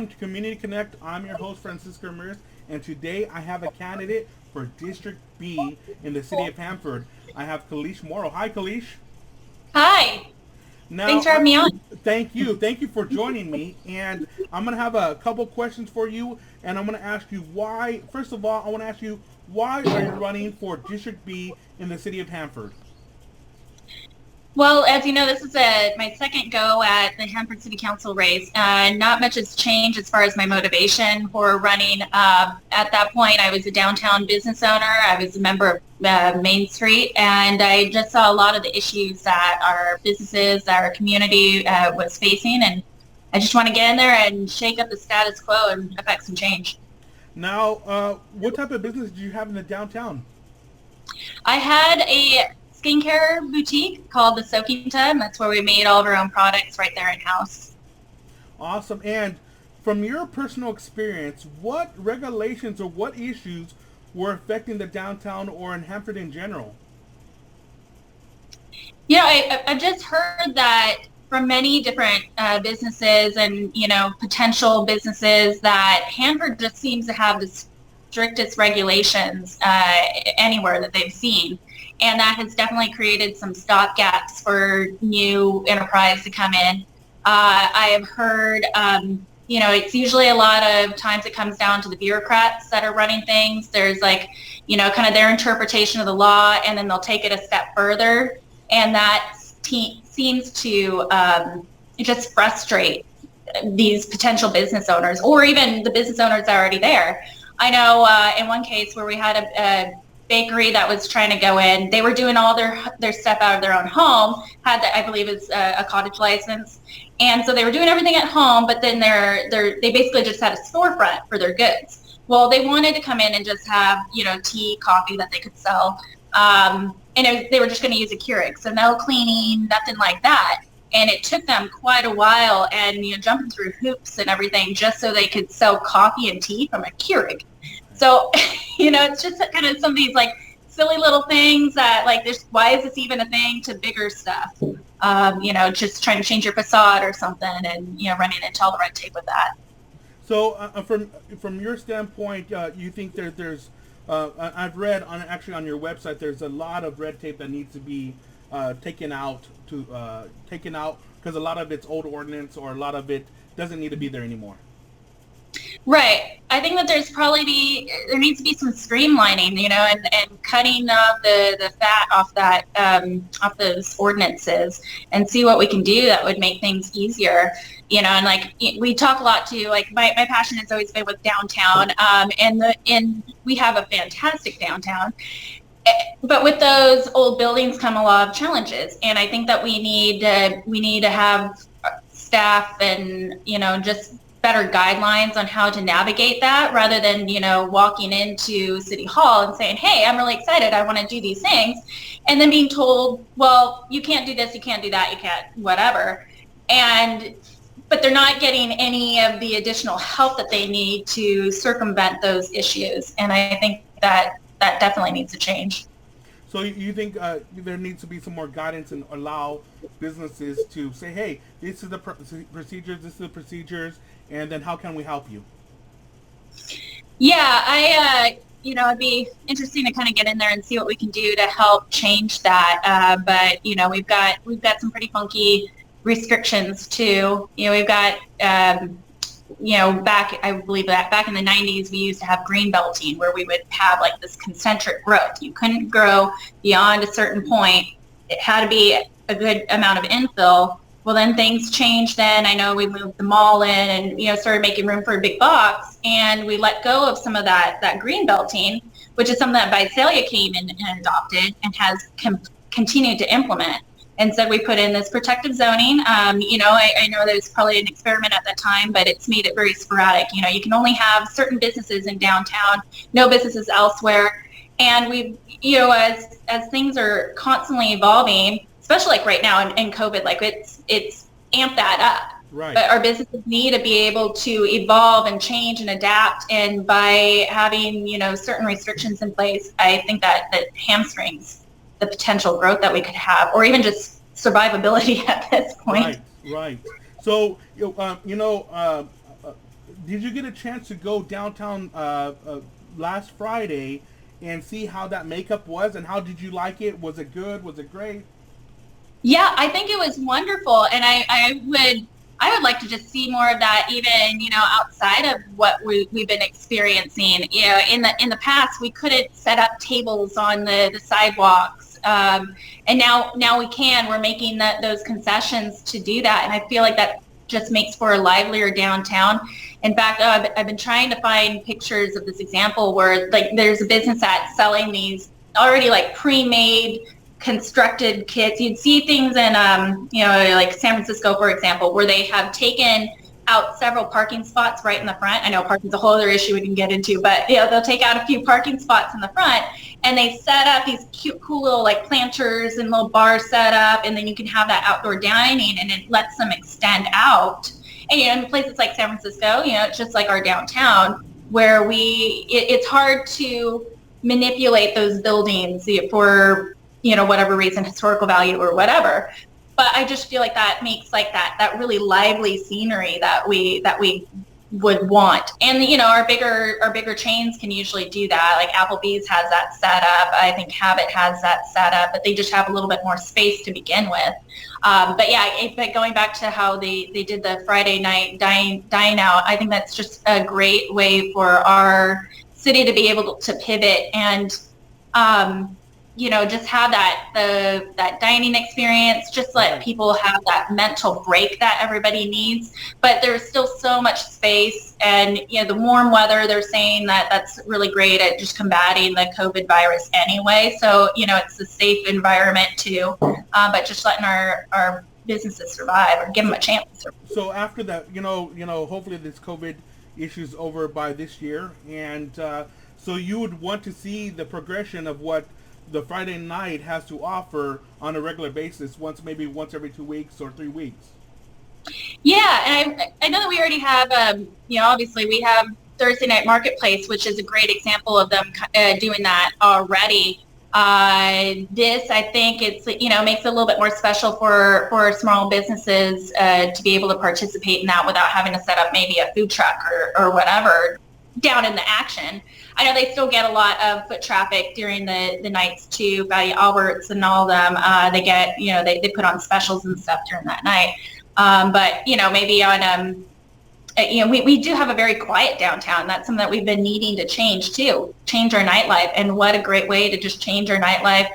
welcome to Community Connect. I'm your host, Francisco Ramirez, and today I have a candidate for District B in the city of Hanford. I have Kalish Morrow. Hi, Kalish. Hi. Now, Thanks for having me on. thank you. Thank you for joining me. And I'm going to have a couple questions for you, and I'm going to ask you why. First of all, I want to ask you, why are you running for District B in the city of Hanford? Well, as you know, this is my second go at the Hanford City Council race. Not much has changed as far as my motivation for running. At that point, I was a downtown business owner. I was a member of Main Street, and I just saw a lot of the issues that our businesses, our community was facing, and I just want to get in there and shake up the status quo and affect some change. Now, what type of business do you have in the downtown? I had a skincare boutique called the Soaking Tub. That's where we made all of our own products right there in house. Awesome. And from your personal experience, what regulations or what issues were affecting the downtown or in Hanford in general? You know, I've just heard that from many different businesses and, potential businesses that Hanford just seems to have the strictest regulations anywhere that they've seen. And that has definitely created some stopgaps for new enterprise to come in. I have heard, it's usually a lot of times it comes down to the bureaucrats that are running things. There's kind of their interpretation of the law, and then they'll take it a step further. And that seems to just frustrate these potential business owners, or even the business owners that are already there. I know in one case where we had a bakery that was trying to go in, they were doing all their stuff out of their own home, had I believe it's a cottage license, and so they were doing everything at home, but then they basically just had a storefront for their goods. Well, they wanted to come in and just have tea, coffee that they could sell, and they were just going to use a Keurig, so no cleaning, nothing like that. And it took them quite a while and jumping through hoops and everything just so they could sell coffee and tea from a Keurig. So, it's just kind of some of these silly little things that why is this even a thing, to bigger stuff, just trying to change your facade or something and, running into all the red tape with that. So from your standpoint, you think there's I've read on your website, there's a lot of red tape that needs to be taken out because a lot of it's old ordinance or a lot of it doesn't need to be there anymore. Right. I think that there needs to be some streamlining, and cutting of the fat off that off those ordinances, and see what we can do that would make things easier. And we talk a lot too. My passion has always been with downtown, and we have a fantastic downtown. But with those old buildings come a lot of challenges, and I think that we need to have staff and just better guidelines on how to navigate that, rather than walking into City Hall and saying, "Hey, I'm really excited, I want to do these things," and then being told, "Well, you can't do this, you can't do that, you can't whatever," but they're not getting any of the additional help that they need to circumvent those issues, and I think that definitely needs to change. So you think there needs to be some more guidance and allow businesses to say, "Hey, this is the procedures, this is the procedures, and then how can we help you?" Yeah, it'd be interesting to kind of get in there and see what we can do to help change that. But we've got some pretty funky restrictions too. We've got I believe that back in the 90s, we used to have green belting, where we would have this concentric growth. You couldn't grow beyond a certain point. It had to be a good amount of infill. Well, then things changed then. I know we moved the mall in and, started making room for a big box, and we let go of some of that green belting, which is something that Visalia came in and adopted and has continued to implement. And so we put in this protective zoning. I know there's probably an experiment at that time, but it's made it very sporadic. You can only have certain businesses in downtown, no businesses elsewhere. And we, as things are constantly evolving, especially right now in COVID, it's amped that up. Right. But our businesses need to be able to evolve and change and adapt. And by having, certain restrictions in place, I think that hamstrings the potential growth that we could have, or even just survivability at this point. Right. So, did you get a chance to go downtown last Friday and see how that makeup was, and how did you like it? Was it good? Was it great? Yeah, I think it was wonderful, and I would like to just see more of that, even outside of what we've been experiencing. In the past, we couldn't set up tables on the sidewalks, and now we can. We're making those concessions to do that, and I feel like that just makes for a livelier downtown. In fact, I've been trying to find pictures of this example where like there's a business that's selling these already like pre-made constructed kits. You'd see things in like San Francisco, for example, where they have taken out several parking spots right in the front. I know parking's a whole other issue we can get into, but they'll take out a few parking spots in the front, and they set up these cute, cool little like planters and little bars set up, and then you can have that outdoor dining, and it lets them extend out. And in places like San Francisco, it's just like our downtown, where it's hard to manipulate those buildings for whatever reason, historical value or whatever. But I just feel like that makes like that really lively scenery that we would want. And our bigger chains can usually do that. Like Applebee's has that set up. I think Habit has that set up, but they just have a little bit more space to begin with. But yeah, but going back to how they did the Friday night dine out, I think that's just a great way for our city to be able to pivot and just have that dining experience, just let people have that mental break that everybody needs. But there's still so much space, and the warm weather, they're saying that's really great at just combating the COVID virus anyway. So it's a safe environment too, but just letting our businesses survive or give them a chance to survive. So after that, hopefully this COVID issue's over by this year, and so you would want to see the progression of what the Friday night has to offer on a regular basis, maybe once every 2 weeks or 3 weeks. Yeah, and I know that we already have, obviously we have Thursday Night Marketplace, which is a great example of them doing that already. This, I think it's, makes it a little bit more special for small businesses to be able to participate in that without having to set up maybe a food truck or whatever down in the action. I know they still get a lot of foot traffic during the nights too, by Alberts and all of them. They get, they put on specials and stuff during that night. But, maybe on, we do have a very quiet downtown. That's something that we've been needing to change our nightlife. And what a great way to just change our nightlife.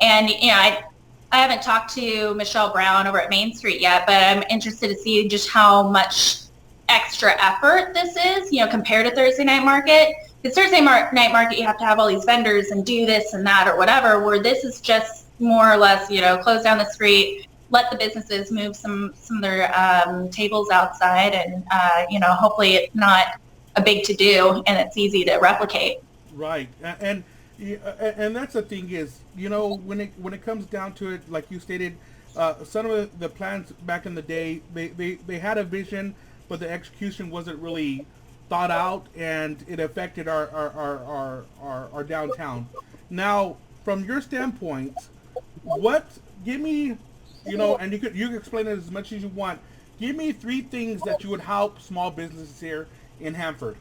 And, I haven't talked to Michelle Brown over at Main Street yet, but I'm interested to see just how much extra effort this is, compared to Thursday Night Market. Because Thursday Night Market, you have to have all these vendors and do this and that or whatever, where this is just more or less, close down the street, let the businesses move some of their tables outside, and, hopefully it's not a big to-do and it's easy to replicate. Right. And that's the thing is, when it comes down to it, like you stated, some of the plans back in the day, they had a vision, but the execution wasn't really thought out, and it affected our downtown. Now, from your standpoint, give me, and you can explain it as much as you want. Give me 3 things that you would help small businesses here in Hanford.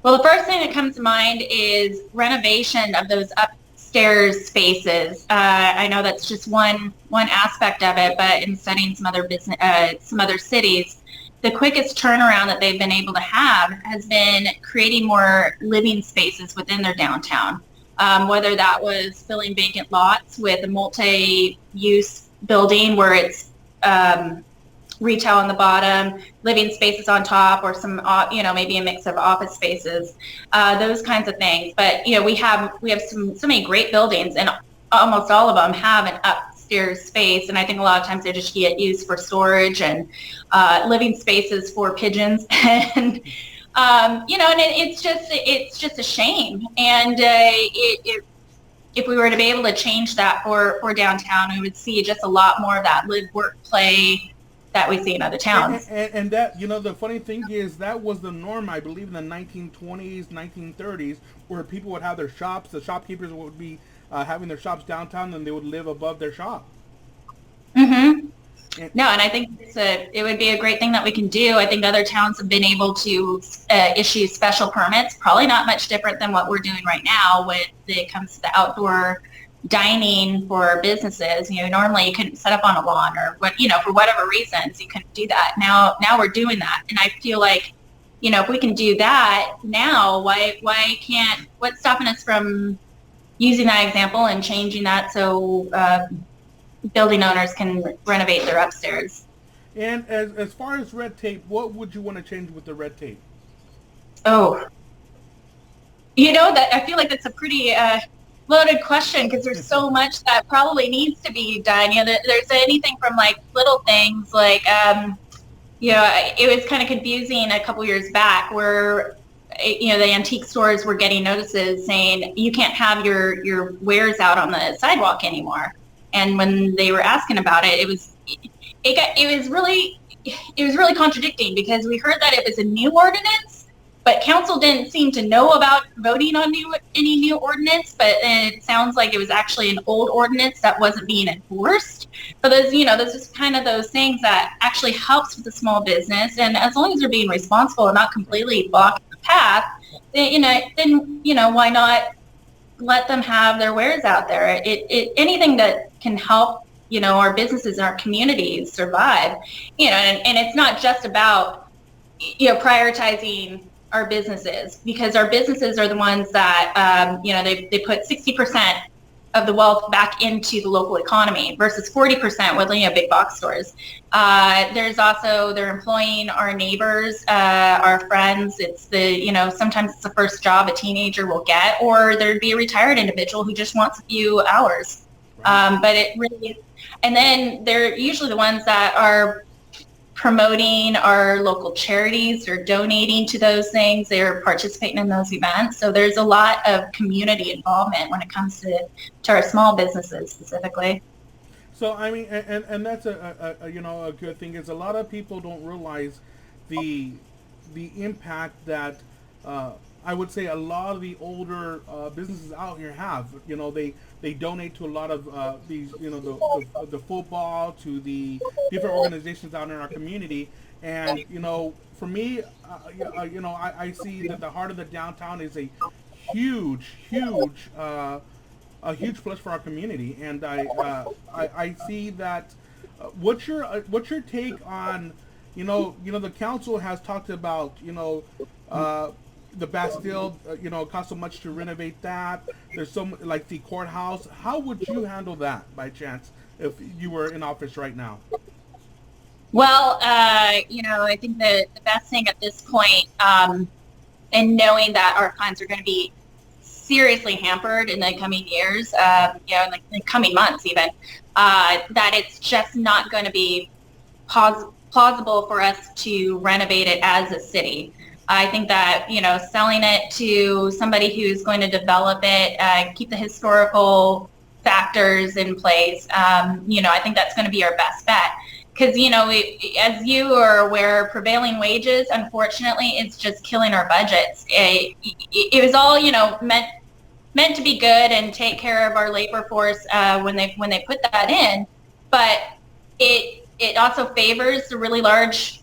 Well, the first thing that comes to mind is renovation of those upstairs spaces. I know that's just one aspect of it, but in studying some other cities, the quickest turnaround that they've been able to have has been creating more living spaces within their downtown. Whether that was filling vacant lots with a multi-use building where it's retail on the bottom, living spaces on top, or some, maybe a mix of office spaces, those kinds of things. But, we have so many great buildings, and almost all of them have an upstairs space. And I think a lot of times they just get used for storage and living spaces for pigeons. And, and it's just a shame. And if we were to be able to change that for downtown, we would see just a lot more of that live, work, play that we see in other towns. And that, the funny thing is that was the norm, I believe, in the 1920s, 1930s, where people would have their shops. The shopkeepers would be having their shops downtown, and they would live above their shop. Mm-hmm. No, and I think it would be a great thing that we can do. I think other towns have been able to issue special permits, probably not much different than what we're doing right now when it comes to the outdoor dining for businesses. Normally you couldn't set up on a lawn or for whatever reasons you couldn't do that. Now we're doing that. And I feel like, if we can do that now, why can't, what's stopping us from using that example and changing that so building owners can renovate their upstairs? And as far as red tape, what would you want to change with the red tape? Oh, that I feel like that's a pretty loaded question because there's so much that probably needs to be done. There's anything from like little things like, it was kind of confusing a couple years back where, the antique stores were getting notices saying you can't have your wares out on the sidewalk anymore. And when they were asking about it, it was really contradicting because we heard that it was a new ordinance, but council didn't seem to know about voting on any new ordinance. But it sounds like it was actually an old ordinance that wasn't being enforced. So there's just kind of those things that actually helps with the small business. And as long as they're being responsible and not completely blocking the path, then why not let them have their wares out there? Anything that can help, our businesses and our communities survive, and it's not just about, prioritizing our businesses, because our businesses are the ones that, they put 60% of the wealth back into the local economy versus 40% with, big box stores. There's also, they're employing our neighbors, our friends. It's sometimes it's the first job a teenager will get, or there'd be a retired individual who just wants a few hours. Right. But it really, and then they're usually the ones that are promoting our local charities or donating to those things. They're participating in those events. So there's a lot of community involvement when it comes to our small businesses specifically. So, I mean, and that's a good thing is a lot of people don't realize the impact that I would say a lot of the older businesses out here have. They donate to a lot of these, the football, to the different organizations out in our community. And, for me, I see that the heart of the downtown is a huge plus for our community. And I see that. What's your take on, the council has talked about, the Bastille, it costs so much to renovate that. There's like the courthouse. How would you handle that by chance if you were in office right now? Well, I think the best thing at this point, and knowing that our funds are going to be seriously hampered in the coming years, in the coming months even, that it's just not going to be plausible for us to renovate it as a city. I think that, selling it to somebody who's going to develop it, keep the historical factors in place, I think that's going to be our best bet. Because, as you are aware, prevailing wages, unfortunately, it's just killing our budgets. It was all, meant to be good and take care of our labor force when they put that in. But it also favors the really large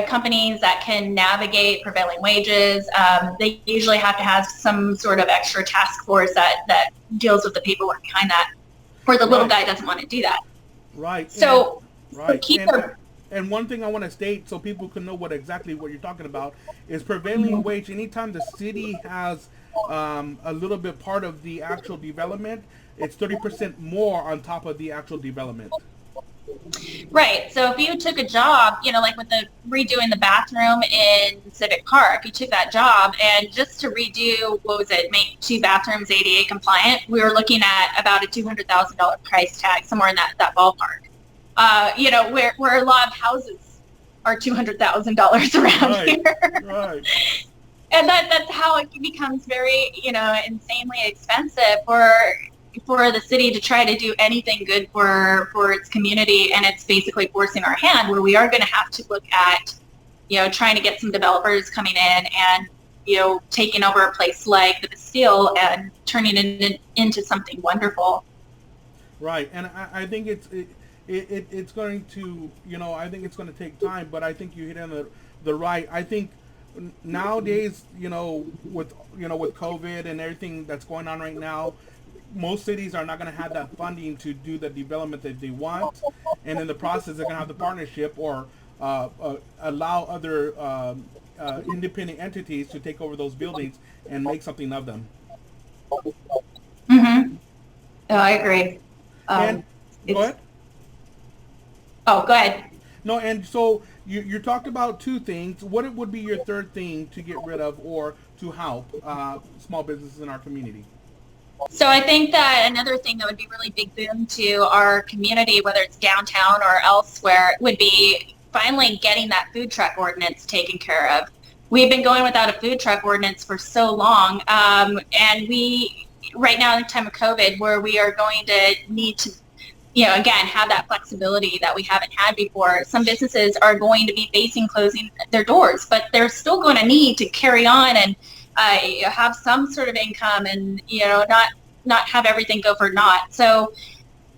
companies that can navigate prevailing wages. They usually have to have some sort of extra task force that deals with the paperwork behind that, where the little guy doesn't want to do that. Right. So, and one thing I want to state so people can know exactly what you're talking about is prevailing wage. Anytime the city has a little bit part of the actual development, it's 30% more on top of the actual development. Right. So if you took a job, like with the redoing the bathroom in Civic Park, you took that job and just to redo, make 2 bathrooms ADA compliant, we were looking at about a $200,000 price tag, somewhere in that ballpark. Where a lot of houses are $200,000 around here. Right. And that's how it becomes very, insanely expensive for the city to try to do anything good for its community, and it's basically forcing our hand where we are going to have to look at, trying to get some developers coming in and, taking over a place like the Bastille and turning it into something wonderful. Right, and I think it's going to, I think it's going to take time, but I think you hit on the right. I think nowadays, with COVID and everything that's going on right now, most cities are not going to have that funding to do the development that they want, and in the process, they're going to have the partnership or allow other independent entities to take over those buildings and make something of them. Mm-hmm. No, I agree. And go ahead. Oh, go ahead. No, and so you talked about two things. What would be your third thing to get rid of or to help small businesses in our community? So I think that another thing that would be really big boon to our community, whether it's downtown or elsewhere, would be finally getting that food truck ordinance taken care of. We've been going without a food truck ordinance for so long, and we, right now in the time of COVID, where we are going to need to, again, have that flexibility that we haven't had before. Some businesses are going to be facing closing their doors, but they're still going to need to carry on and have some sort of income and, not have everything go for naught. So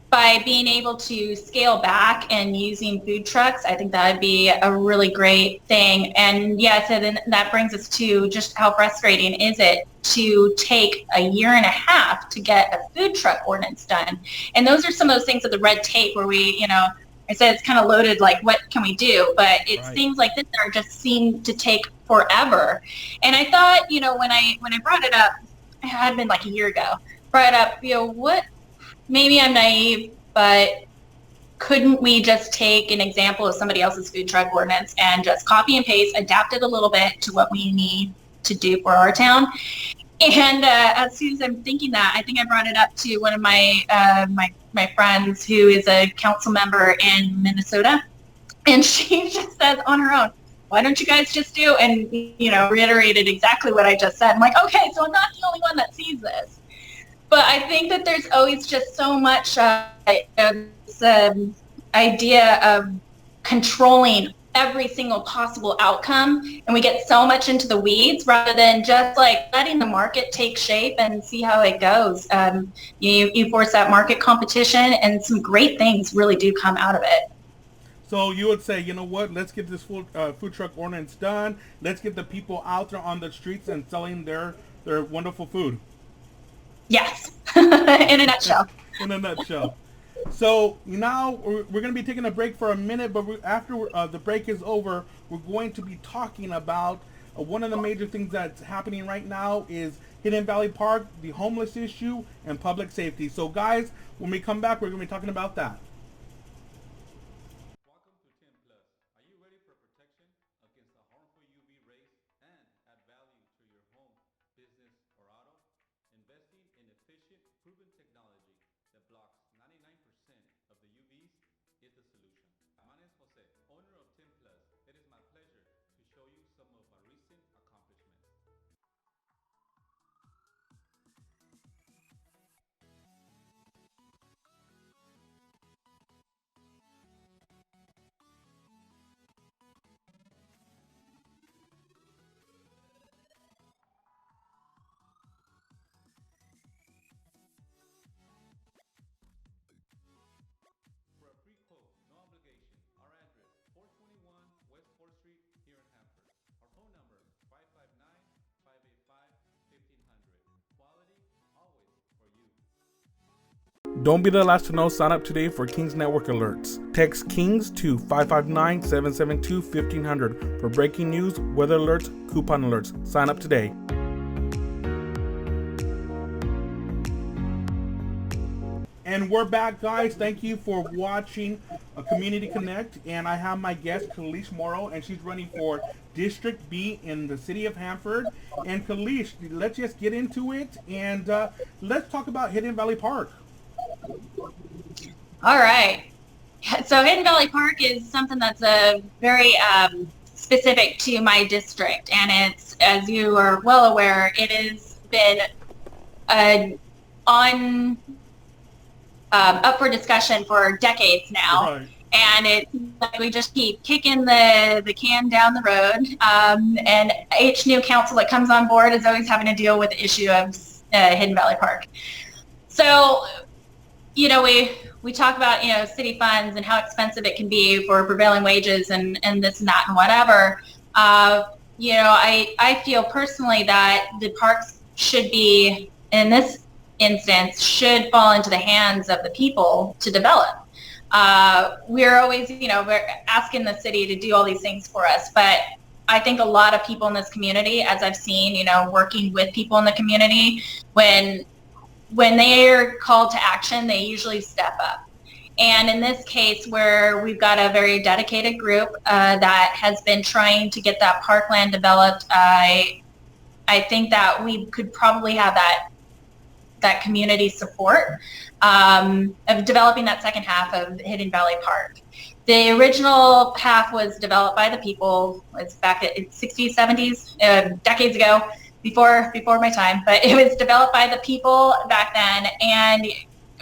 by being able to scale back and using food trucks, I think that would be a really great thing. And so then that brings us to just how frustrating is it to take a year and a half to get a food truck ordinance done. And those are some of those things of the red tape where we, I said it's kind of loaded, like what can we do? But it's Right. things like this that are just seem to take forever. And I thought, when I brought it up, it had been like a year ago, brought up, what, maybe I'm naive, but couldn't we just take an example of somebody else's food truck ordinance and just copy and paste, adapt it a little bit to what we need to do for our town? And as soon as I'm thinking that, I think I brought it up to one of my my friends who is a council member in Minnesota, and she just says on her own, why don't you guys just do, and reiterated exactly what I just said. I'm like, okay, so I'm not the only one that sees this. But I think that there's always just so much this idea of controlling every single possible outcome, and we get so much into the weeds rather than just like letting the market take shape and see how it goes. You force that market competition, and some great things really do come out of it. So you would say, let's get this food truck ordinance done. Let's get the people out there on the streets and selling their wonderful food. Yes, in a nutshell. In a nutshell. So now we're going to be taking a break for a minute, but after the break is over, we're going to be talking about one of the major things that's happening right now is Hidden Valley Park, the homeless issue, and public safety. So guys, when we come back, we're going to be talking about that. Welcome to 10 Plus. Are you ready for protection against the harmful UV rays and add value to your home, business, or auto? Investing in efficient, proven technology that blocks 99% of the UVs is the solution. My name is Jose, owner of 10 Plus. It is my pleasure to show you some of my recent accomplishments. For a free quote, no obligation, our address, 421 West 4th Street here in Hanford. Our phone number, 559-585-1500. Quality, always for you. Don't be the last to know. Sign up today for Kings Network Alerts. Text Kings to 559-772-1500 for breaking news, weather alerts, coupon alerts. Sign up today. And we're back, guys. Thank you for watching Community Connect. And I have my guest, Kalish Morrow, and she's running for District B in the city of Hanford. And Kalish, let's just get into it, and let's talk about Hidden Valley Park. All right. So Hidden Valley Park is something that's very specific to my district, and it's, as you are well aware, it has been up for discussion for decades now. Right. And it's like we just keep kicking the can down the road. And each new council that comes on board is always having to deal with the issue of Hidden Valley Park. So, we we talk about, city funds and how expensive it can be for prevailing wages and this and that and whatever. I feel personally that the parks should be, in this instance, should fall into the hands of the people to develop. We're always, we're asking the city to do all these things for us, but I think a lot of people in this community, as I've seen, working with people in the community, when they are called to action, they usually step up. And in this case, where we've got a very dedicated group that has been trying to get that parkland developed, I think that we could probably have that community support of developing that second half of Hidden Valley Park. The original half was developed by the people. It's back in 60s, 70s, decades ago, before my time. But it was developed by the people back then, and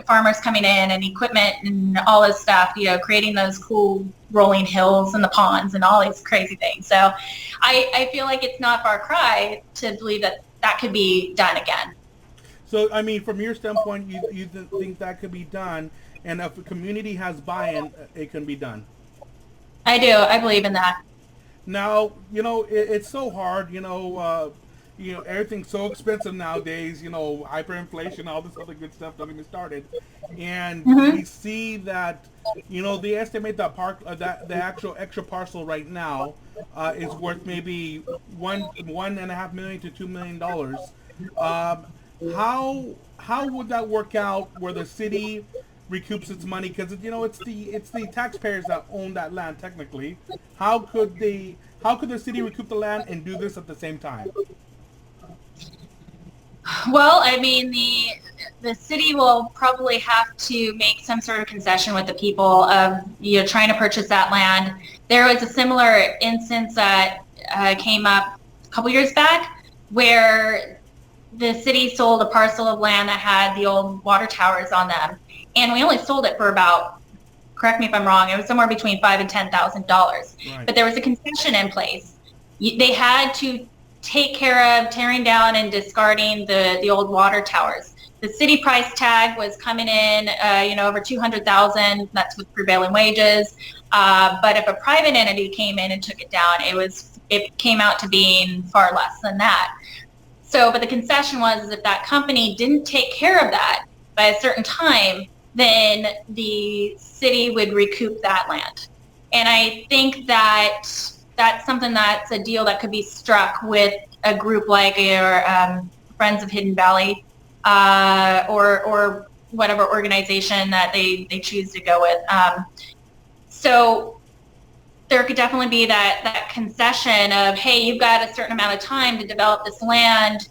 farmers coming in and equipment and all this stuff, creating those cool rolling hills and the ponds and all these crazy things. So I feel like it's not far cry to believe that could be done again. So, I mean, from your standpoint, you think that could be done, and if a community has buy-in, it can be done. I do. I believe in that. Now, it's so hard, everything's so expensive nowadays, hyperinflation, all this other good stuff, don't get me started. And we see that, they estimate that that the actual extra parcel right now is worth maybe $1.5 million to $2 million. How would that work out where the city recoups its money? Because it's the taxpayers that own that land technically. How could the city recoup the land and do this at the same time? Well, I mean, the city will probably have to make some sort of concession with the people of trying to purchase that land. There was a similar instance that came up a couple years back where the city sold a parcel of land that had the old water towers on them, and we only sold it for about, correct me if I'm wrong, it was somewhere between $5,000 and $10,000. Right. But there was a concession in place. They had to take care of tearing down and discarding the old water towers. The city price tag was coming in, over $200,000. That's with prevailing wages. But if a private entity came in and took it down, it came out to being far less than that. So, but the concession was if that company didn't take care of that by a certain time, then the city would recoup that land. And I think that's something that's a deal that could be struck with a group like your Friends of Hidden Valley or whatever organization that they choose to go with. So there could definitely be that concession of, hey, you've got a certain amount of time to develop this land.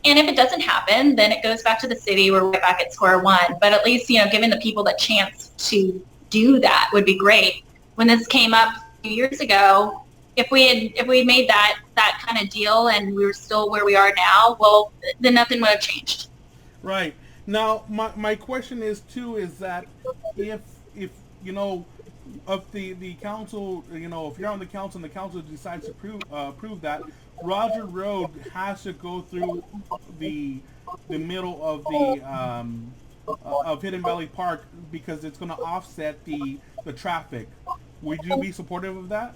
And if it doesn't happen, then it goes back to the city. We're right back at square one. But at least, giving the people the chance to do that would be great. When this came up a few years ago, if we made that kind of deal and we were still where we are now, well, then nothing would have changed. Right. Now, my question is that if of the council, if you're on the council and the council decides to approve that, Roger Road has to go through the middle of of Hidden Valley Park because it's going to offset the traffic. Would you be supportive of that?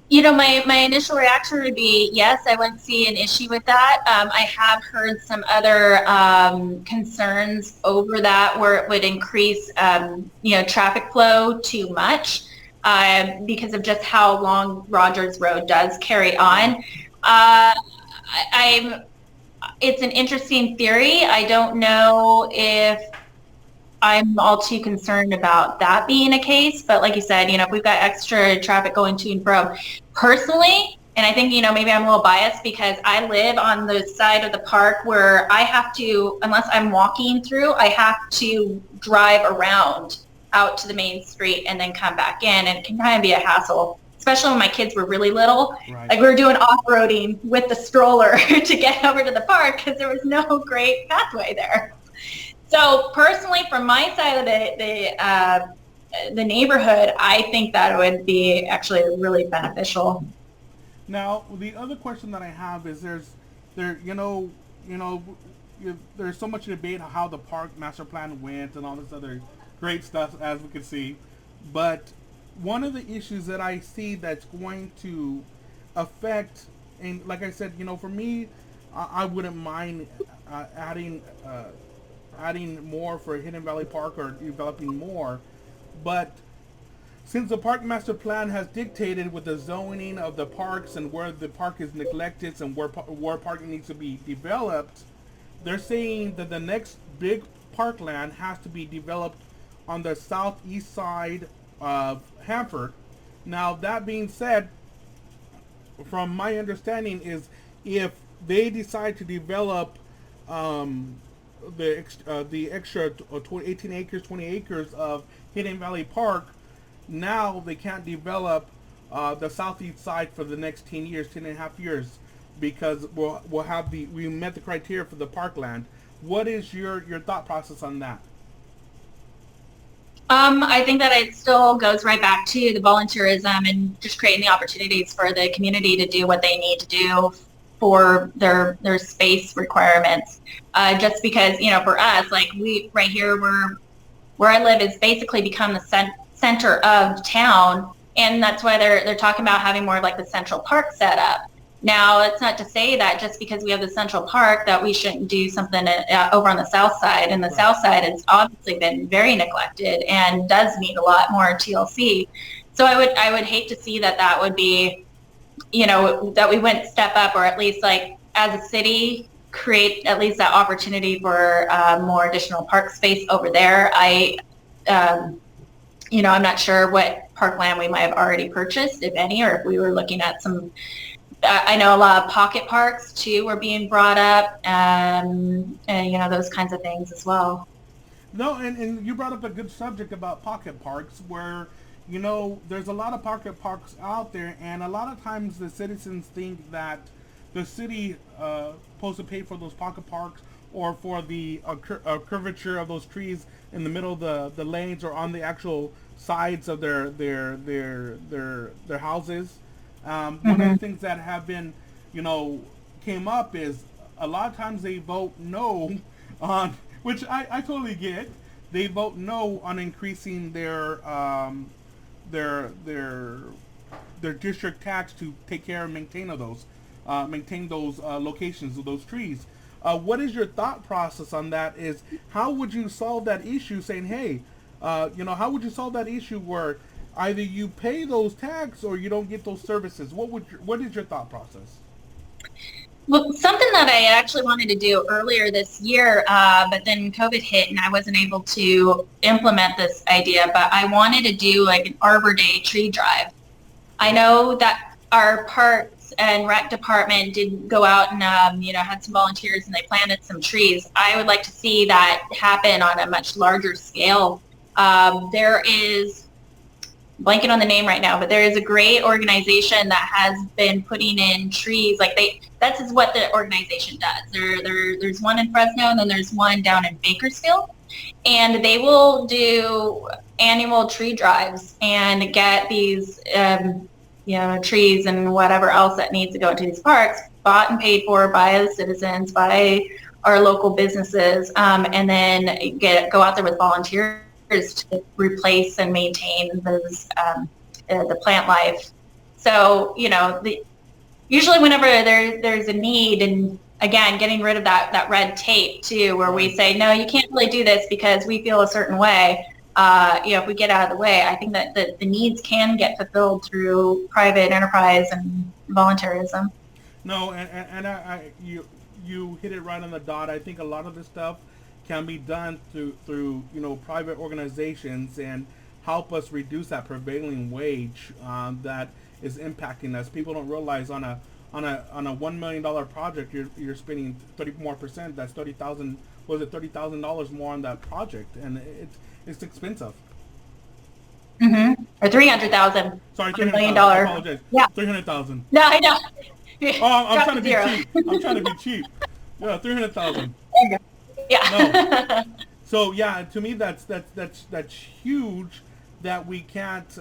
My initial reaction would be yes, I wouldn't see an issue with that. I have heard some other concerns over that where it would increase, traffic flow too much because of just how long Rogers Road does carry on. It's an interesting theory. I don't know if I'm all too concerned about that being a case, but like you said, if we've got extra traffic going to and fro, personally, and I think, maybe I'm a little biased because I live on the side of the park where I have to, unless I'm walking through, I have to drive around out to the main street and then come back in, and it can kind of be a hassle, especially when my kids were really little. Right. Like we were doing off-roading with the stroller to get over to the park because there was no great pathway there. So personally, from my side of the neighborhood, I think that would be actually really beneficial. Now, the other question that I have is there's so much debate on how the park master plan went and all this other great stuff, as we can see. But one of the issues that I see that's going to affect, and like I said, for me, I wouldn't mind adding more for Hidden Valley Park or developing more, but since the park master plan has dictated with the zoning of the parks and where the park is neglected and where parking needs to be developed, they're saying that the next big parkland has to be developed on the southeast side of Hanford. Now, that being said, from my understanding is if they decide to develop the extra 18 acres, 20 acres of Hidden Valley Park, now they can't develop the southeast side for the next 10 years, 10 and a half years, because we met the criteria for the parkland. What is your thought process on that? I think that it still goes right back to the volunteerism and just creating the opportunities for the community to do what they need to do for their space requirements. Just because, for us, like we right here, where I live is basically become the center of town, and that's why they're talking about having more of like the Central Park set up. Now, it's not to say that just because we have the Central Park that we shouldn't do something over on the south side. And the south side has obviously been very neglected and does need a lot more TLC. So I would hate to see that would be, that we wouldn't step up, or at least like as a city create at least that opportunity for more additional park space over there. I'm not sure what parkland we might have already purchased, if any, or if we were looking at some. I know a lot of pocket parks too were being brought up, and those kinds of things as well. No, and you brought up a good subject about pocket parks, where there's a lot of pocket parks out there, and a lot of times the citizens think that the city supposed to pay for those pocket parks or for the curvature of those trees in the middle of the lanes or on the actual sides of their houses. One of the things that have been, came up is a lot of times they vote no on, which I totally get. They vote no on increasing their district tax to take care and maintain those locations of those trees. What is your thought process on that? Is how would you solve that issue? Saying, hey, how would you solve that issue where either you pay those tax or you don't get those services? What is your thought process? Well, something that I actually wanted to do earlier this year, but then COVID hit and I wasn't able to implement this idea, but I wanted to do like an Arbor Day tree drive. I know that our Parks and Rec department did go out and, had some volunteers and they planted some trees. I would like to see that happen on a much larger scale. There is, blanking on the name right now, but there is a great organization that has been putting in trees. That's what the organization does. There's one in Fresno, and then there's one down in Bakersfield, and they will do annual tree drives and get these, trees and whatever else that needs to go into these parks bought and paid for by the citizens, by our local businesses, and then go out there with volunteers to replace and maintain those the plant life. So usually whenever there's a need, and again getting rid of that red tape too, where we say no, you can't really do this because we feel a certain way. If we get out of the way, I think that the needs can get fulfilled through private enterprise and volunteerism. No, and you hit it right on the dot. I think a lot of this stuff can be done through private organizations and help us reduce that prevailing wage that is impacting us. People don't realize on a $1 million project you're spending 30% more. That's $30,000. Was it $30,000 more on that project? And it's expensive. Or 300,000. Sorry, $1 million. I apologize. Yeah. 300,000. No, I know. Oh, I'm trying to be cheap. I'm trying to be cheap. Yeah, 300,000. Yeah. No. So yeah, to me that's huge. That we can't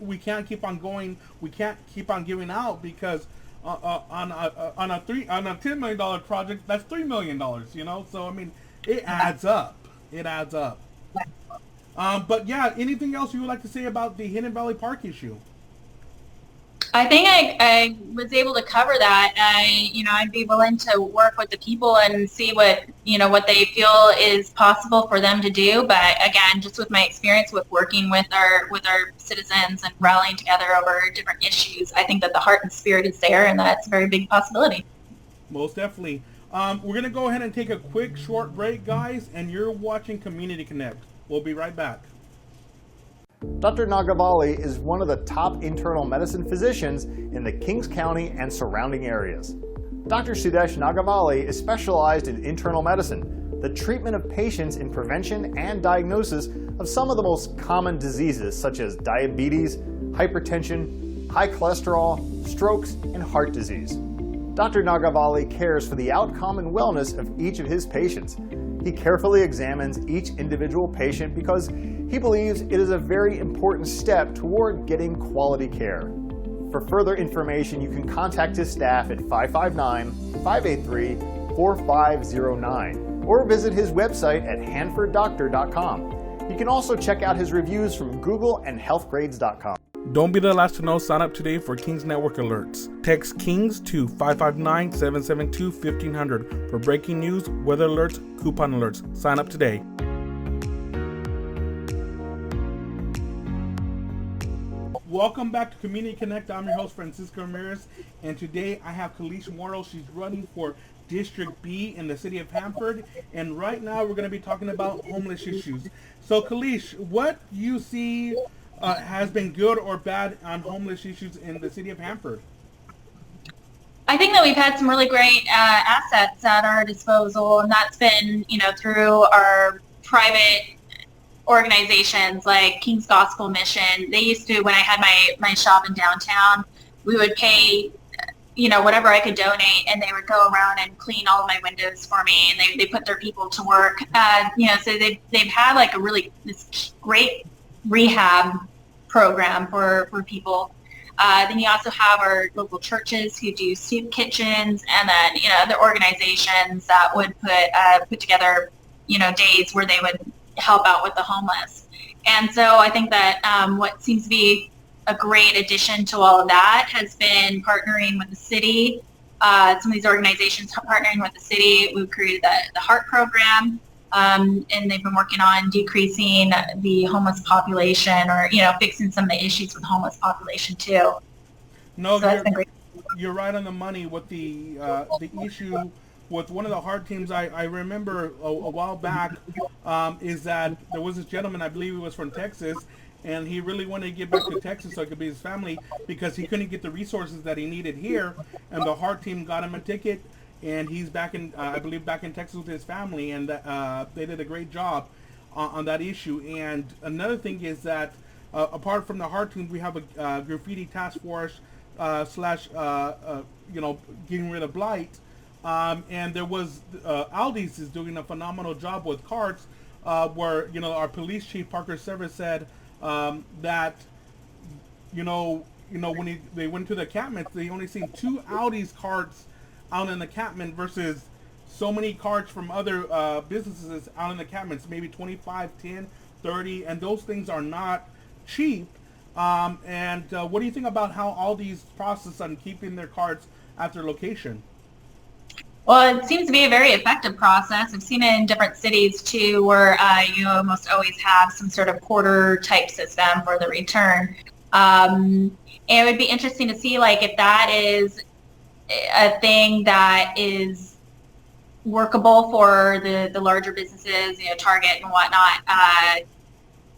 we can't keep on going. We can't keep on giving out because on a $10 million project, that's $3 million. So I mean, it adds up. It adds up. But yeah, anything else you would like to say about the Hidden Valley Park issue? I think I was able to cover that. I'd be willing to work with the people and see what they feel is possible for them to do. But again, just with my experience with working with our citizens and rallying together over different issues, I think that the heart and spirit is there, and that's a very big possibility. Most definitely. We're going to go ahead and take a quick short break, guys, and you're watching Community Connect. We'll be right back. Dr. Nagavali is one of the top internal medicine physicians in the Kings County and surrounding areas. Dr. Sudesh Nagavali is specialized in internal medicine, the treatment of patients in prevention and diagnosis of some of the most common diseases such as diabetes, hypertension, high cholesterol, strokes, and heart disease. Dr. Nagavali cares for the outcome and wellness of each of his patients. He carefully examines each individual patient because he believes it is a very important step toward getting quality care. For further information, you can contact his staff at 559-583-4509 or visit his website at hanforddoctor.com. You can also check out his reviews from Google and healthgrades.com. Don't be the last to know. Sign up today for Kings Network alerts. Text Kings to 559-772-1500 for breaking news, weather alerts, coupon alerts. Sign up today. Welcome back to Community Connect. I'm your host, Francisco Ramirez, and today I have Kalish Morrow. She's running for District B in the city of Hanford, and right now we're going to be talking about homeless issues. So Kalish, what you see has been good or bad on homeless issues in the city of Hanford? I think that we've had some really great assets at our disposal, and that's been, through our private organizations like King's Gospel Mission. They used to, when I had my shop in downtown, we would pay, whatever I could donate, and they would go around and clean all of my windows for me, and they put their people to work. So they've had like this great rehab program for people. Then you also have our local churches who do soup kitchens, and then other organizations that would put together days where they would help out with the homeless. And so I think that what seems to be a great addition to all of that has been partnering with the city. Some of these organizations partnering with the city. We've created the HEART program. And they've been working on decreasing the homeless population, or fixing some of the issues with the homeless population too. No, so you're right on the money with the issue with one of the HEART teams. I remember a while back is that there was this gentleman, I believe he was from Texas, and he really wanted to get back to Texas so it could be his family because he couldn't get the resources that he needed here, and the HEART team got him a ticket. And he's back in, I believe, back in Texas with his family, and they did a great job on that issue. And another thing is that, apart from the HEART team, we have a graffiti task force slash, getting rid of blight. And there was Aldi's is doing a phenomenal job with carts, where our police chief Parker Service said that when they went to the encampments, they only seen 2 Aldi's carts out in the encampment versus so many carts from other businesses out in the encampments, maybe 25, 10, 30, and those things are not cheap. And what do you think about how all these process on keeping their carts at their location? Well, it seems to be a very effective process. I've seen it in different cities too, where you almost always have some sort of quarter type system for the return. And it would be interesting to see if that is a thing that is workable for the larger businesses, Target and whatnot,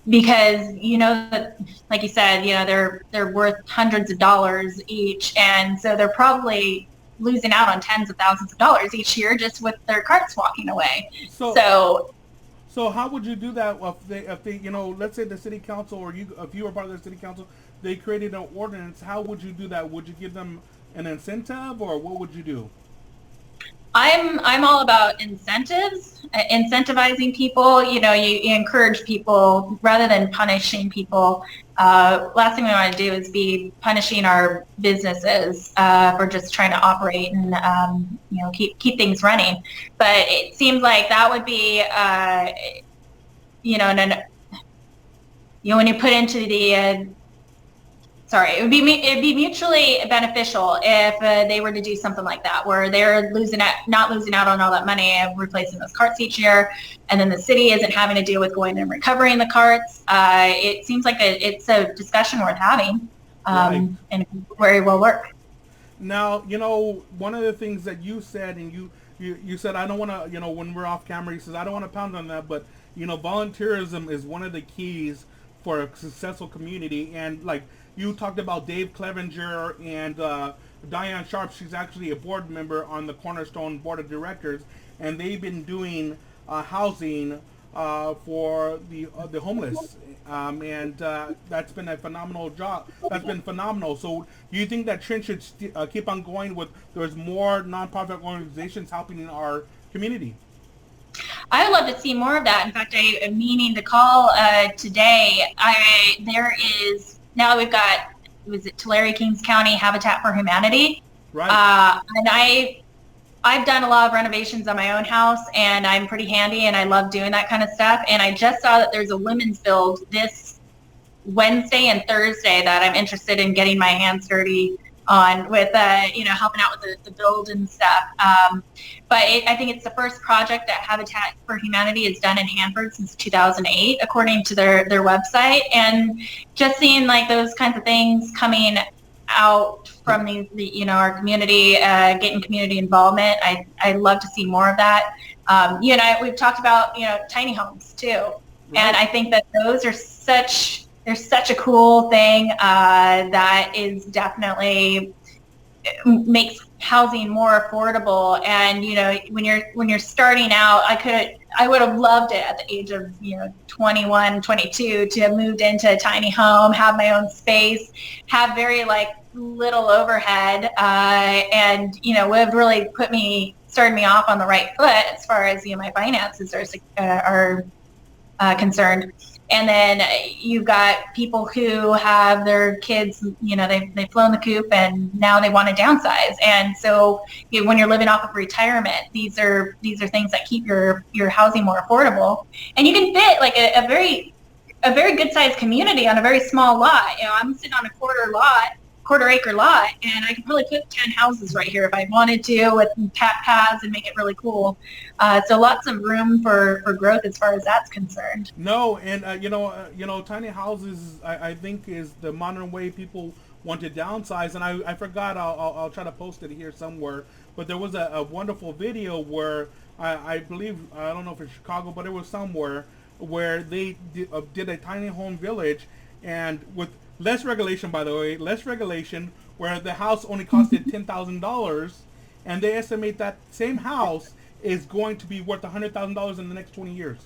because that, like you said, they're worth hundreds of dollars each, and so they're probably losing out on tens of thousands of dollars each year just with their carts walking away. So how would you do that if they let's say the city council, or if you were part of the city council, they created an ordinance? How would you do that? Would you give them an incentive, or what would you do? I'm all about incentives, incentivizing people. You encourage people rather than punishing people. last thing we want to do is be punishing our businesses for just trying to operate and keep things running. But it seems like that would be when you put into the it'd be mutually beneficial if they were to do something like that, where they're not losing out on all that money of replacing those carts each year, and then the city isn't having to deal with going and recovering the carts. It seems like it's a discussion worth having, Right. and it could very well work. Now, one of the things that you said, and you said, I don't want to, when we're off camera, you says, I don't want to pound on that, but, volunteerism is one of the keys for a successful community. And like you talked about Dave Clevenger and Diane Sharp, she's actually a board member on the Cornerstone Board of Directors, and they've been doing housing for the homeless, and that's been a phenomenal job. That's been phenomenal. So, do you think that Trent should keep on going with? There's more nonprofit organizations helping in our community. I would love to see more of that. In fact, I am meaning to call today. There is now we've got, was it Tulare Kings County Habitat for Humanity, Right. and I've done a lot of renovations on my own house, and I'm pretty handy, and I love doing that kind of stuff. And I just saw that there's a women's build this Wednesday and Thursday that I'm interested in getting my hands dirty on with, helping out with the build and stuff. But I think it's the first project that Habitat for Humanity has done in Hanford since 2008, according to their website. And just seeing like those kinds of things coming out from our community, getting community involvement. I love to see more of that. We've talked about, tiny homes too. Right. And I think that those are they're such a cool thing that is definitely makes housing more affordable. And, when you're starting out, I would have loved it at the age of, 21, 22 to have moved into a tiny home, have my own space, have very little overhead, and, would have really started me off on the right foot as far as, my finances are concerned. And then you've got people who have their kids, they've flown the coop and now they want to downsize. And so when you're living off of retirement, these are things that keep your housing more affordable. And you can fit a very good sized community on a very small lot. I'm sitting on a quarter acre lot, and I could probably put 10 houses right here if I wanted to, with paths and make it really cool. So lots of room for growth as far as that's concerned. No, and tiny houses, I think, is the modern way people want to downsize. And I forgot, I'll try to post it here somewhere. But there was a wonderful video where I believe, I don't know if it's Chicago, but it was somewhere where they did a tiny home village, and with less regulation, by the way, where the house only costed $10,000, and they estimate that same house is going to be worth $100,000 in the next 20 years.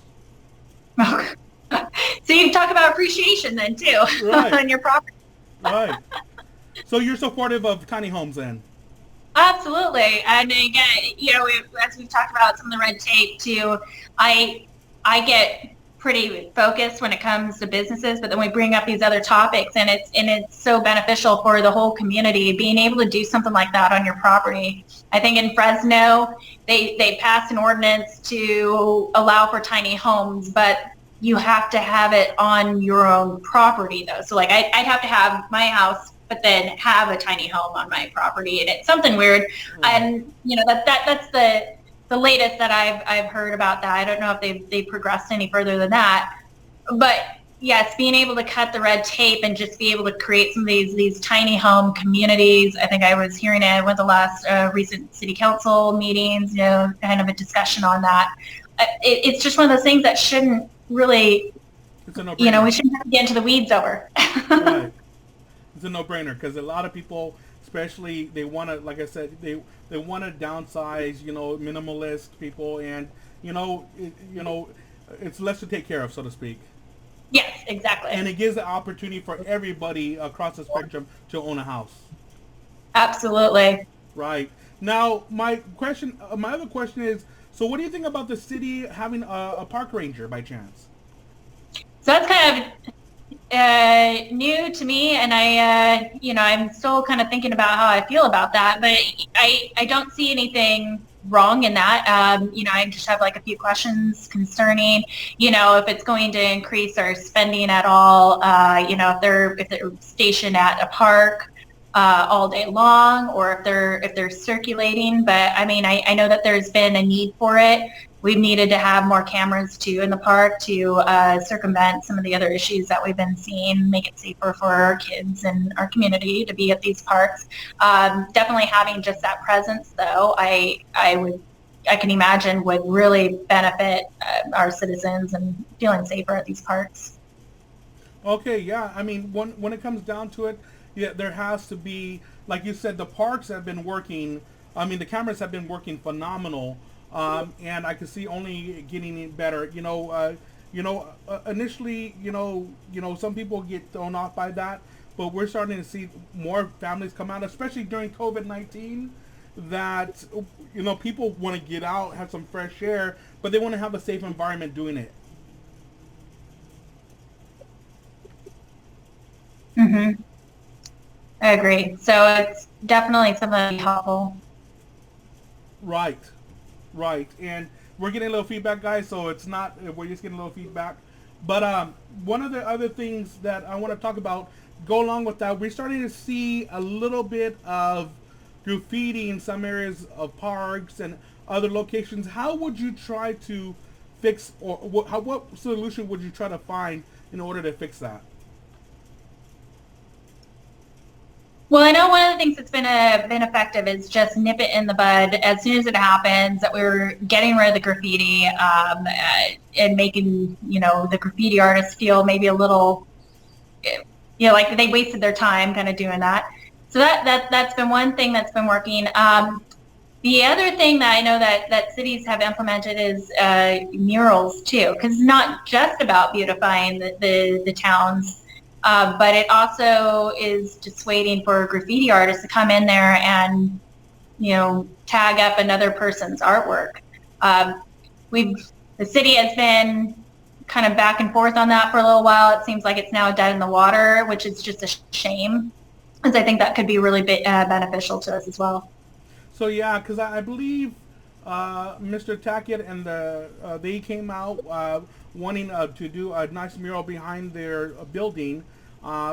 So you talk about appreciation then too, right, on your property. Right. So you're supportive of tiny homes then? Absolutely. And again, as we've talked about some of the red tape too, I get pretty focused when it comes to businesses, but then we bring up these other topics, and it's so beneficial for the whole community being able to do something like that on your property. I think in Fresno they passed an ordinance to allow for tiny homes, but you have to have it on your own property though. So I'd have to have my house, but then have a tiny home on my property, and it's something weird. And that's the latest that I've heard about that. I don't know if they've progressed any further than that. But yes, being able to cut the red tape and just be able to create some of these tiny home communities. I think I was hearing it with the last recent city council meetings, kind of a discussion on that. It's just one of those things that shouldn't really, it's a no-brainer. We shouldn't have to get into the weeds over. Right. It's a no-brainer, because a lot of people, especially, they want to, like I said, they want to downsize, minimalist people, and it's less to take care of, so to speak. Yes, exactly. And it gives the opportunity for everybody across the spectrum to own a house. Absolutely. Right. Now, my other question is, so what do you think about the city having a park ranger by chance? So that's kind of new to me, and I'm still kind of thinking about how I feel about that, but I don't see anything wrong in that. I just have like a few questions concerning, if it's going to increase our spending at all, if they're stationed at a park all day long, or if they're circulating. But I mean, I know that there's been a need for it. We've needed to have more cameras too in the park to circumvent some of the other issues that we've been seeing, make it safer for our kids and our community to be at these parks. Definitely having just that presence, though, I can imagine would really benefit our citizens and feeling safer at these parks. Okay, yeah. I mean, when it comes down to it, yeah, there has to be, like you said, the parks have been working. I mean, the cameras have been working phenomenal, and I can see only getting better. Initially, some people get thrown off by that, but we're starting to see more families come out, especially during COVID-19. That people want to get out, have some fresh air, but they want to have a safe environment doing it. Mm-hmm. I agree. So it's definitely something helpful. Right, right. And we're getting a little feedback, guys, so it's not, we're just getting a little feedback. But one of the other things that I want to talk about, go along with that, we're starting to see a little bit of graffiti in some areas of parks and other locations. How would you try to fix, or what solution would you try to find in order to fix that? Well, I know one of the things that's been effective is just nip it in the bud as soon as it happens. That we're getting rid of the graffiti and making the graffiti artists feel maybe a little, like they wasted their time kind of doing that. So that's been one thing that's been working. The other thing that I know that cities have implemented is murals too, because it's not just about beautifying the towns. But it also is dissuading for graffiti artists to come in there and, tag up another person's artwork. The city has been kind of back and forth on that for a little while. It seems like it's now dead in the water, which is just a shame, because I think that could be really beneficial to us as well. So yeah, because I believe Mr. Tackett and they came out wanting to do a nice mural behind their building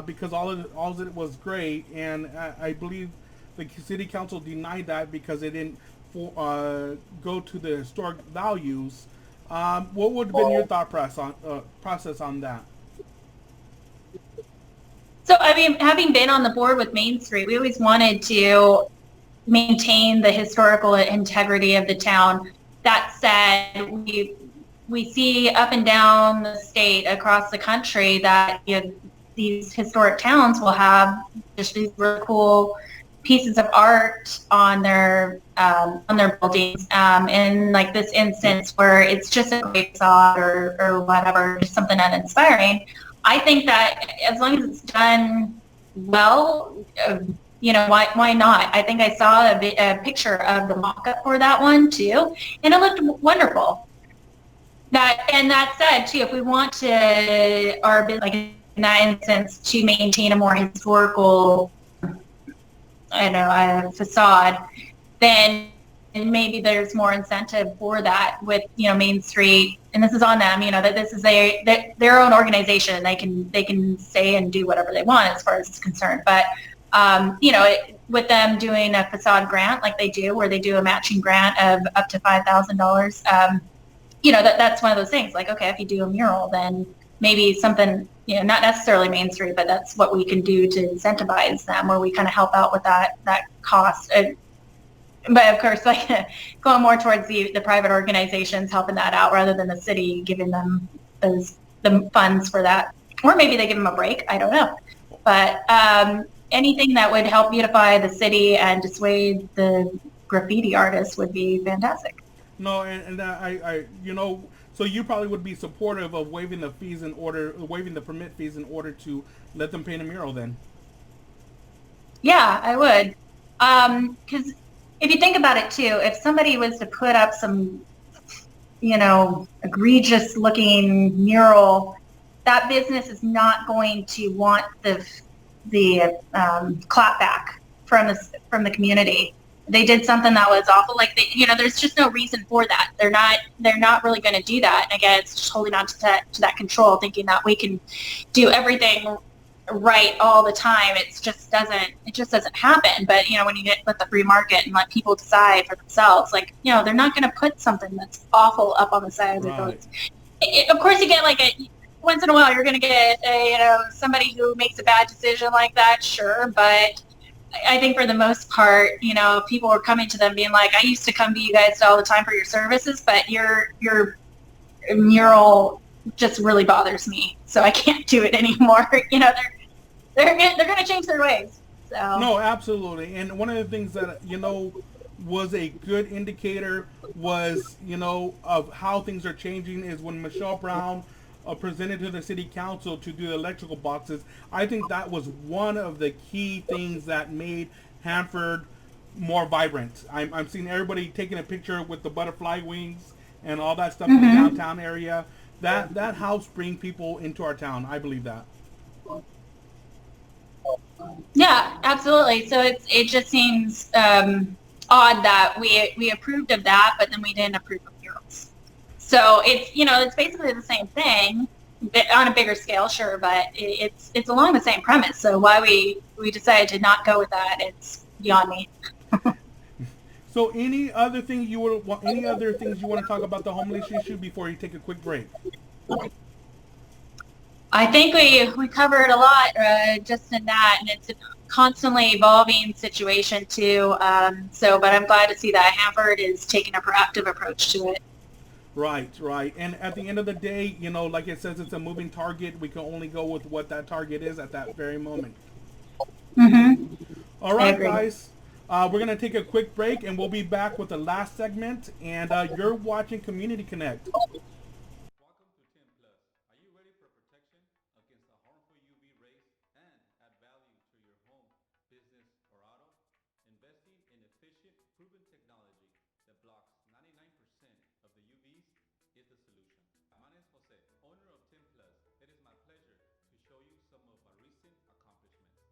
because all of it was great, and I believe the city council denied that because they didn't go to the historic values. What would have been your thought process on that? So, I mean, having been on the board with Main Street, we always wanted to maintain the historical integrity of the town. That said, we see up and down the state, across the country, that these historic towns will have just these really cool pieces of art on their buildings. In like this instance where it's just a great facade or whatever, just something uninspiring, I think that as long as it's done well, why not? I think I saw a picture of the mock-up for that one too, and it looked wonderful. That said, too, if we want to, like in that instance, to maintain a more historical, facade, then maybe there's more incentive for that with Main Street, and this is on them. That this is their own organization. They can say and do whatever they want as far as it's concerned. But with them doing a facade grant like they do, where they do a matching grant of up to $5,000, that's one of those things. Like, okay, if you do a mural, then maybe something, not necessarily Main Street, but that's what we can do to incentivize them, where we kind of help out with that cost. But of course, like going more towards the private organizations helping that out rather than the city giving them the funds for that. Or maybe they give them a break. I don't know. But anything that would help beautify the city and dissuade the graffiti artists would be fantastic. No, and I so you probably would be supportive of waiving the permit fees in order to let them paint a mural then. Yeah, I would. Because if you think about it too, if somebody was to put up some, egregious looking mural that business is not going to want the clapback from the community. They did something that was awful. Like there's just no reason for that. They're not really going to do that. And again, it's just holding on to that control, thinking that we can do everything right all the time. It just doesn't happen. But when you get with the free market and let people decide for themselves, they're not going to put something that's awful up on the side of the roads. Of course, you get once in a while you're going to get somebody who makes a bad decision like that, sure, but I think for the most part, people were coming to them being like, I used to come to you guys all the time for your services, but your mural just really bothers me, so I can't do it anymore. They're going to change their ways. So no, absolutely. And one of the things that was a good indicator was of how things are changing is when Michelle Brown presented to the city council to do the electrical boxes. I think that was one of the key things that made Hanford more vibrant. I'm seeing everybody taking a picture with the butterfly wings and all that stuff in the downtown area. That helps bring people into our town. I believe that. Yeah, absolutely. So it just seems odd that we approved of that, but then we didn't approve of murals. So it's basically the same thing, on a bigger scale, sure, but it's along the same premise. So why we decided to not go with that, it's beyond me. So any other things you want to talk about the homeless issue before you take a quick break? I think we covered a lot just in that, and it's a constantly evolving situation too. But I'm glad to see that Hanford is taking a proactive approach to it. Right. And at the end of the day, like it says, it's a moving target. We can only go with what that target is at that very moment. Mm-hmm. All right, guys. We're going to take a quick break, and we'll be back with the last segment. And you're watching Community Connect. Welcome to 10 Plus. Are you ready for protection against the harmful UV rays and add value to your home, business, or auto? Investing in efficient, proven technology that blocks 99% of the UVs is the solution. My name is Jose, owner of 10 Plus. It is my pleasure to show you some of my recent accomplishments.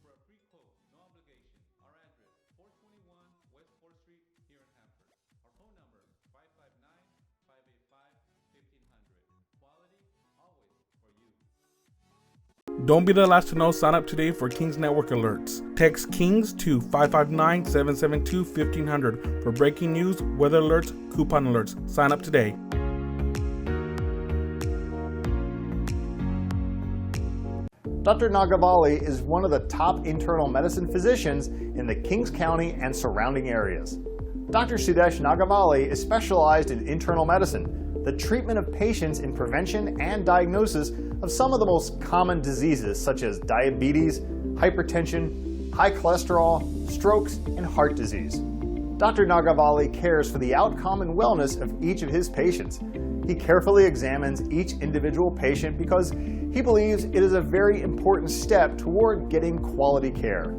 For a free quote, no obligation, our address, 421 West 4th Street here in Hanford. Our phone number, 559-585-1500. Quality, always for you. Don't be the last to know. Sign up today for Kings Network alerts. Text Kings to 559-772-1500 for breaking news, weather alerts, coupon alerts. Sign up today. Dr. Nagavali is one of the top internal medicine physicians in the Kings County and surrounding areas. Dr. Sudesh Nagavali is specialized in internal medicine, the treatment of patients in prevention and diagnosis of some of the most common diseases such as diabetes, hypertension, high cholesterol, strokes, and heart disease. Dr. Nagavali cares for the outcome and wellness of each of his patients. He carefully examines each individual patient because he believes it is a very important step toward getting quality care.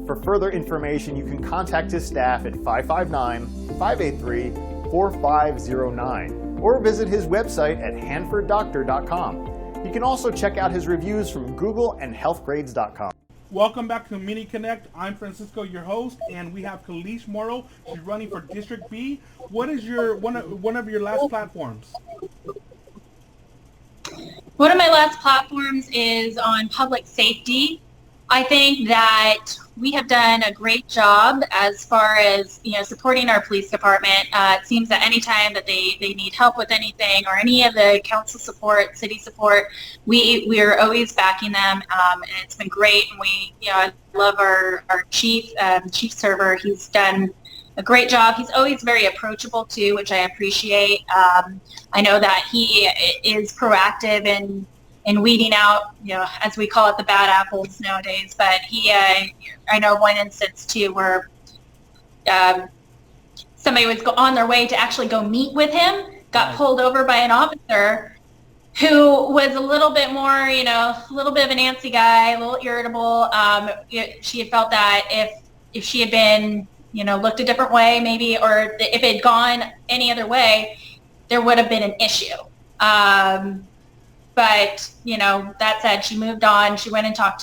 For further information, you can contact his staff at 559-583-4509 or visit his website at hanforddoctor.com. You can also check out his reviews from Google and healthgrades.com. Welcome back to Community Connect. I'm Francisco, your host, and we have Kalish Morrow. She's running for District B. What is your one of your last platforms? One of my last platforms is on public safety. I think that we have done a great job as far as supporting our police department. It seems that anytime that they need help with anything or any of the council support, city support, we are always backing them, and it's been great. And I love our chief server. He's done a great job. He's always very approachable too, which I appreciate. I know that he is proactive in weeding out, as we call it, the bad apples nowadays. But I know one instance too where somebody was on their way to actually go meet with him, got pulled over by an officer who was a little bit more, a little bit of an antsy guy, a little irritable. She had felt that if she had been, looked a different way maybe, or if it had gone any other way, there would have been an issue. But, that said, she moved on. She went and talked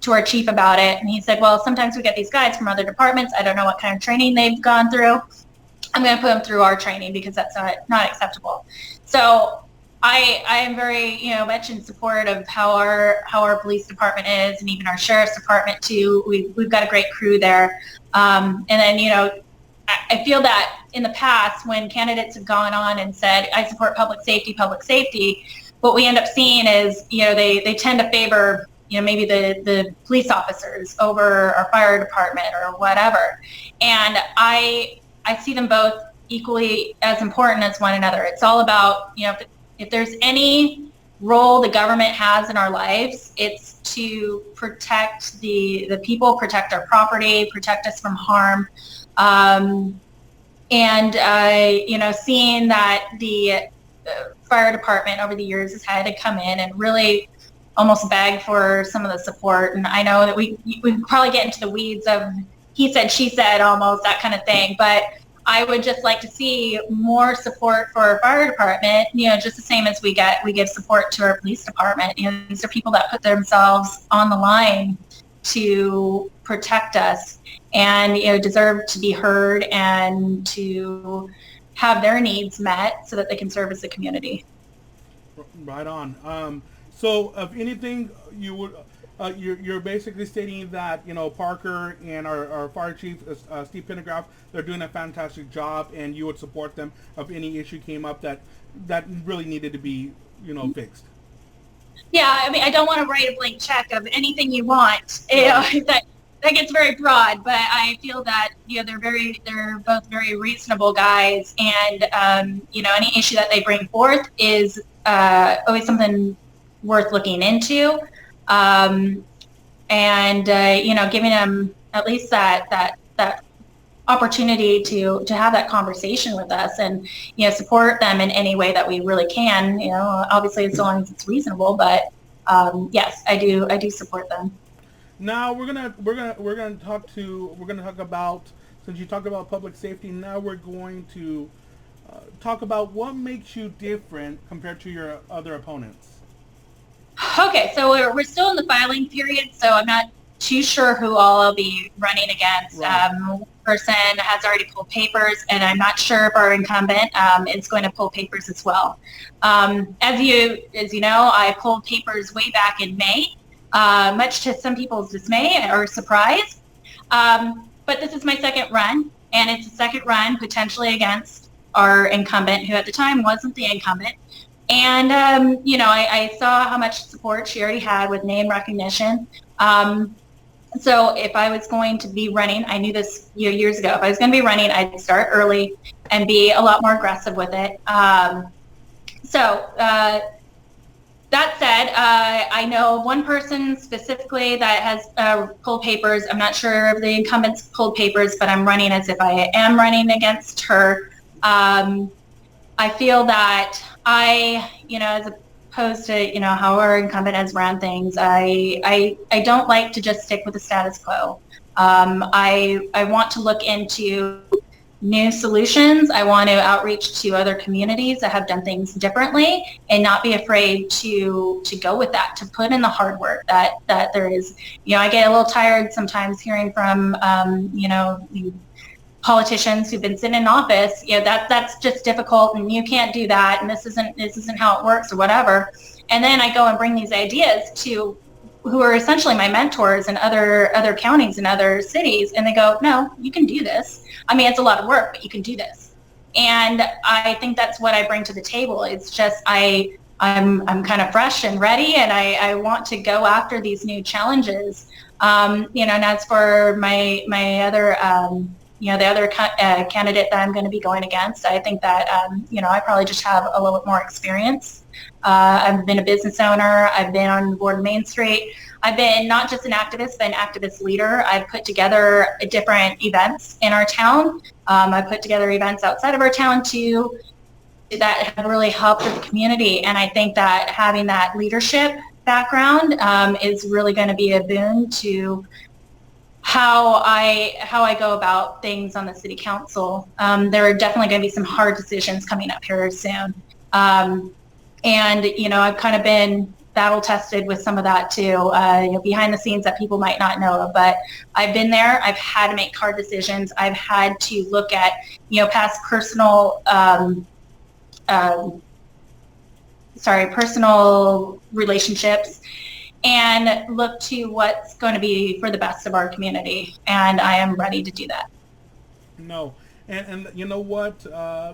to our chief about it. And he said, well, sometimes we get these guys from other departments. I don't know what kind of training they've gone through. I'm going to put them through our training because that's not acceptable. So I am very, much in support of how our police department is, and even our sheriff's department too. We've got a great crew there. And then, I feel that in the past when candidates have gone on and said, I support public safety, what we end up seeing is, they tend to favor, maybe the police officers over our fire department or whatever. And I see them both equally as important as one another. It's all about, if there's any role the government has in our lives, it's to protect the people, protect our property, protect us from harm. Seeing that the fire department over the years has had to come in and really almost beg for some of the support. And I know that we probably get into the weeds of he said, she said, almost that kind of thing. But I would just like to see more support for our fire department, just the same as we give support to our police department. These are people that put themselves on the line to protect us and, deserve to be heard and to have their needs met so that they can service the community. Right on. So if anything, you would, you're basically stating that, Parker and our fire chief, Steve Pendergraph, they're doing a fantastic job, and you would support them if any issue came up that really needed to be, fixed. Yeah, I mean, I don't want to write a blank check of anything you want. That gets very broad, but I feel that they're both very reasonable guys, and any issue that they bring forth is always something worth looking into, giving them at least that opportunity to have that conversation with us and support them in any way that we really can. Obviously as long as it's reasonable, but yes, I do support them. Now we're gonna talk about, since you talked about public safety, now we're going to talk about what makes you different compared to your other opponents. Okay, so we're still in the filing period, so I'm not too sure who all I'll be running against. Right. One person has already pulled papers, and I'm not sure if our incumbent is going to pull papers as well. As you know, I pulled papers way back in May, much to some people's dismay or surprise. But this is my second run, and it's a second run potentially against our incumbent, who at the time wasn't the incumbent. And, I saw how much support she already had with name recognition. So if I was going to be running, I knew this years ago, if I was going to be running, I'd start early and be a lot more aggressive with it. That said, I know one person specifically that has pulled papers. I'm not sure if the incumbent's pulled papers, but I'm running as if I am running against her. I feel that as opposed to, how our incumbent has ran things, I don't like to just stick with the status quo. I want to look into new solutions. I want to outreach to other communities that have done things differently and not be afraid to go with that, to put in the hard work that there is. I get a little tired sometimes hearing from, politicians who've been sitting in office, that's just difficult, and you can't do that, and this isn't how it works, or whatever. And then I go and bring these ideas to who are essentially my mentors in other counties and other cities, and they go, no, you can do this. I mean, it's a lot of work, but you can do this. And I think that's what I bring to the table. It's just I'm kind of fresh and ready, and I want to go after these new challenges. And as for my other the other candidate that I'm going to be going against. I think that, I probably just have a little bit more experience. I've been a business owner. I've been on the board of Main Street. I've been not just an activist, but an activist leader. I've put together different events in our town. I put together events outside of our town too that have really helped with the community. And I think that having that leadership background is really going to be a boon to how I go about things on the city council. There are definitely going to be some hard decisions coming up here soon. And, I've kind of been battle tested with some of that too, behind the scenes that people might not know of, but I've been there. I've had to make hard decisions. I've had to look at, past personal relationships and look to what's going to be for the best of our community. And I am ready to do that. No. And you know what?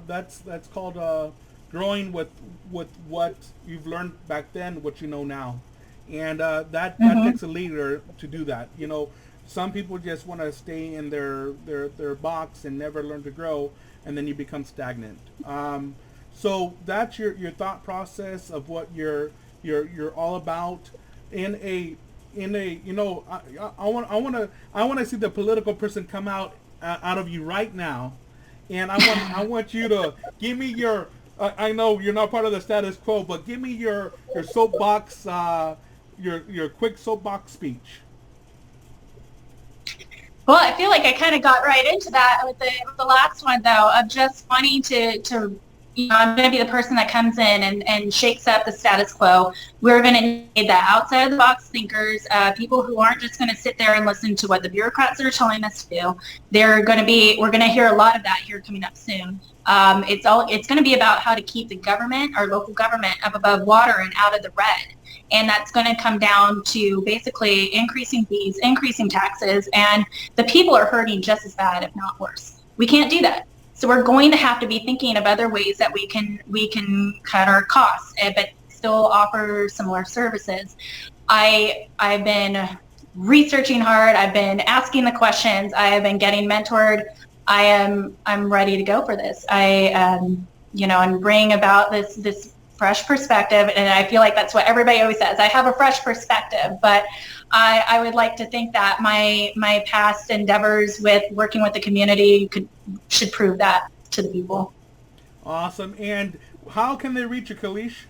That's called growing with what you've learned back then, what you know now. And that takes a leader to do that. Some people just want to stay in their box and never learn to grow, and then you become stagnant. So that's your thought process of what you're all about. I want to see the political person come out of you right now, and I want you to give me your. I know you're not part of the status quo, but give me your soapbox, your quick soapbox speech. Well, I feel like I kind of got right into that with the last one, though, of just wanting to I'm going to be the person that comes in and shakes up the status quo. We're going to need the outside of the box thinkers, people who aren't just going to sit there and listen to what the bureaucrats are telling us to do. We're going to hear a lot of that here coming up soon. It's going to be about how to keep the government, our local government, up above water and out of the red. And that's going to come down to basically increasing fees, increasing taxes, and the people are hurting just as bad, if not worse. We can't do that. So we're going to have to be thinking of other ways that we can cut our costs, but still offer similar services. I've been researching hard. I've been asking the questions. I have been getting mentored. I'm ready to go for this. And bring about this fresh perspective. And I feel like that's what everybody always says. I have a fresh perspective, but I would like to think that my past endeavors with working with the community should prove that to the people. Awesome. And how can they reach you, Kalish?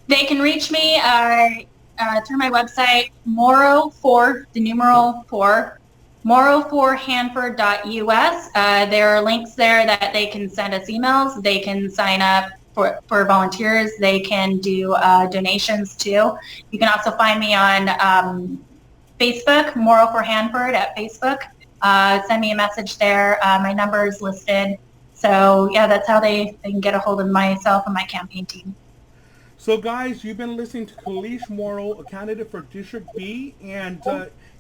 They can reach me through my website, Morrow4, the numeral 4, morrow4hanford.us. There are links there that they can send us emails. They can sign up for volunteers. They can do donations too. You can also find me on Facebook, Morrow for Hanford at Facebook. Send me a message there. My number is listed. So yeah, that's how they can get a hold of myself and my campaign team. So guys, you've been listening to Kalish Morrow, a candidate for District B, and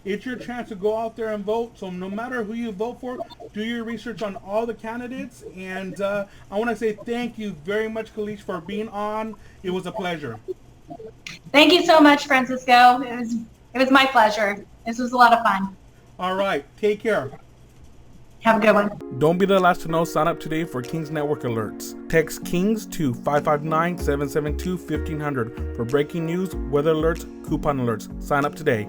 it's your chance to go out there and vote. So no matter who you vote for, do your research on all the candidates. And I want to say thank you very much, Kalish, for being on. It was a pleasure. Thank you so much, Francisco. It was my pleasure. This was a lot of fun. All right. Take care. Have a good one. Don't be the last to know. Sign up today for Kings Network alerts. Text Kings to 559-772-1500 for breaking news, weather alerts, coupon alerts. Sign up today.